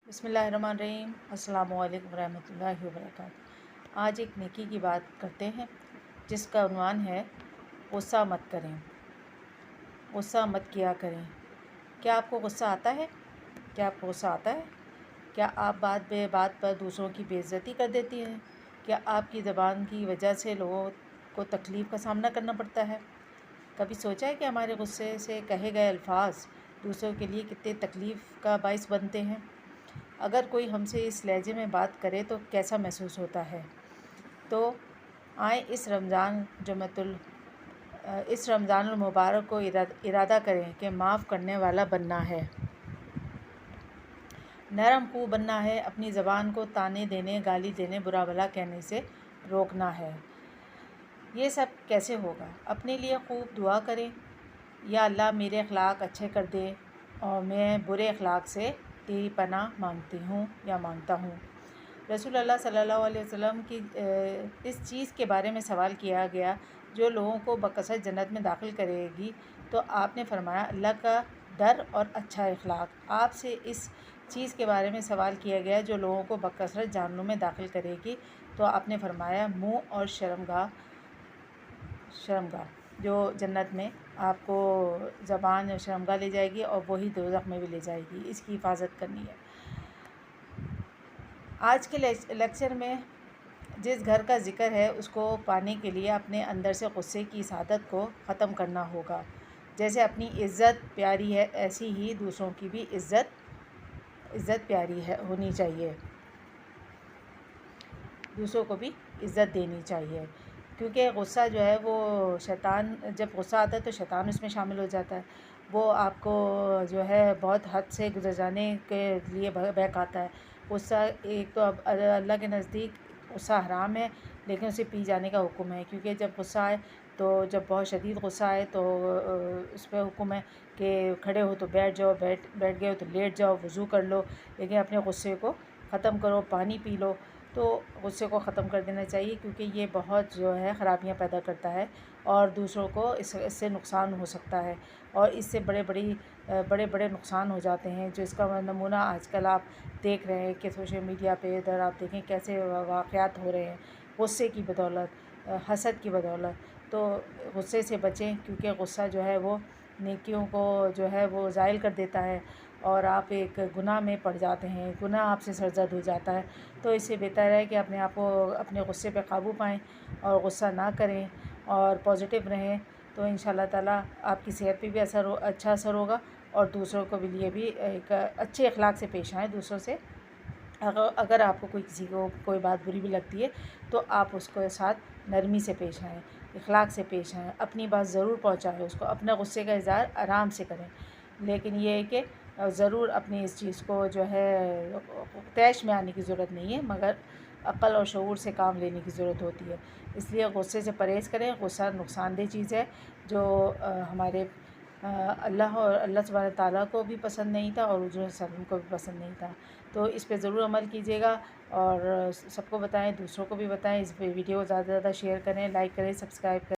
बिस्मिल्लाहिर्रहमानिर्रहीम। अस्सलामु अलैकुम रहमतुल्लाहि व बरकातुहू। आज एक नेकी की बात करते हैं जिसका उन्वान है गुस्सा मत करें, गुस्सा मत किया करें। क्या आपको गुस्सा आता है? क्या आपको गुस्सा आता है? क्या आप बात बात पर दूसरों की बेइज्जती कर देती हैं? क्या आपकी ज़बान की वजह से लोगों को तकलीफ़ का सामना करना पड़ता है? कभी सोचा है कि हमारे गुस्से से कहे गए अल्फाज दूसरों के लिए कितने तकलीफ़ का बाइस बनते हैं? अगर कोई हमसे इस लहजे में बात करे तो कैसा महसूस होता है? तो आए इस रमज़ानुल मुबारक को इरादा करें कि माफ़ करने वाला बनना है, नरम ख़ू बनना है, अपनी ज़बान को ताने देने, गाली देने, बुरा भला कहने से रोकना है। ये सब कैसे होगा? अपने लिए खूब दुआ करें, या अल्लाह मेरे अखलाक अच्छे कर दे और मैं बुरे अखलाक से तेरी पनाह मांगती हूँ या मांगता हूँ। रसूल अल्लाह सल्लल्लाहु अलैहि वसल्लम की इस चीज़ के बारे में सवाल किया गया जो लोगों को बकसरत जन्नत में दाखिल करेगी, तो आपने फरमाया अल्लाह का डर और अच्छा अखलाक। आपसे इस चीज़ के बारे में सवाल किया गया जो लोगों को बकसरत जहन्नुम में दाखिल करेगी, तो आपने फरमाया मुँह और शर्मगाह, जो जन्नत में आपको ज़बान और शर्मगाह ले जाएगी और वही दोज़ख में भी ले जाएगी। इसकी हिफाजत करनी है। आज के लेक्चर में जिस घर का ज़िक्र है उसको पाने के लिए अपने अंदर से गुस्से की इस आदत को ख़त्म करना होगा। जैसे अपनी इज़्ज़त प्यारी है, ऐसी ही दूसरों की भी इज़्ज़त प्यारी है होनी चाहिए, दूसरों को भी इज़्ज़त देनी चाहिए। क्योंकि गुस्सा जो है वो शैतान, जब गुस्सा आता है तो शैतान उसमें शामिल हो जाता है। वो आपको जो है बहुत हद से गुज़र जाने के लिए बहकाता है। गुस्सा एक तो अब अल्लाह के नज़दीक गुस्सा हराम है, लेकिन उसे पी जाने का हुक्म है। क्योंकि जब गुस्सा आए तो जब बहुत शदीद गुस्सा आए तो उस पर हुक्म है कि खड़े हो तो बैठ जाओ, बैठ गए हो तो लेट जाओ, वज़ू कर लो, लेकिन अपने गुस्से को ख़त्म करो, पानी पी लो। तो गुस्से को ख़त्म कर देना चाहिए, क्योंकि ये बहुत जो है ख़राबियाँ पैदा करता है और दूसरों को इससे नुकसान हो सकता है और इससे बड़े बड़े नुकसान हो जाते हैं। जो इसका नमूना आजकल आप देख रहे हैं कि सोशल मीडिया पे इधर आप देखें कैसे वाक़यात हो रहे हैं गुस्से की बदौलत, हसद की बदौलत। तो गुस्से से बचें, क्योंकि गुस्सा जो है वो नेकियों को जो है वो ज़ाइल कर देता है और आप एक गुनाह में पड़ जाते हैं, गुनाह आपसे सरज़द हो जाता है। तो इससे बेहतर है कि अपने आप को अपने गुस्से पे काबू पाएँ और गुस्सा ना करें और पॉजिटिव रहें। तो इंशाअल्लाह ताला आपकी सेहत पे भी अच्छा असर होगा और दूसरों को भी लिए भी एक अच्छे अखलाक से पेश आएँ दूसरों से। अगर आपको किसी को कोई बात बुरी भी लगती है तो आप उसके साथ नरमी से पेश आएँ, इखलाक से पेश आएँ, अपनी बात ज़रूर पहुँचाएँ उसको। अपना गुस्से का इज़हार आराम से करें, लेकिन ये है कि ज़रूर अपनी इस चीज़ को जो है तैश में आने की ज़रूरत नहीं है, मगर अक्ल और शऊर से काम लेने की ज़रूरत होती है। इसलिए गुस्से से परहेज़ करें। गुस्सा नुकसानदेह चीज़ है जो हमारे अल्लाह और अल्लाह सुब्हानहू तआला को भी पसंद नहीं था और हुज़ूर सल्लल्लाहु अलैहि वसल्लम को भी पसंद नहीं था। तो इस पे ज़रूर अमल कीजिएगा और सबको बताएं, दूसरों को भी बताएं। इस वीडियो को ज़्यादा से ज़्यादा शेयर करें, लाइक करें, सब्सक्राइब करें।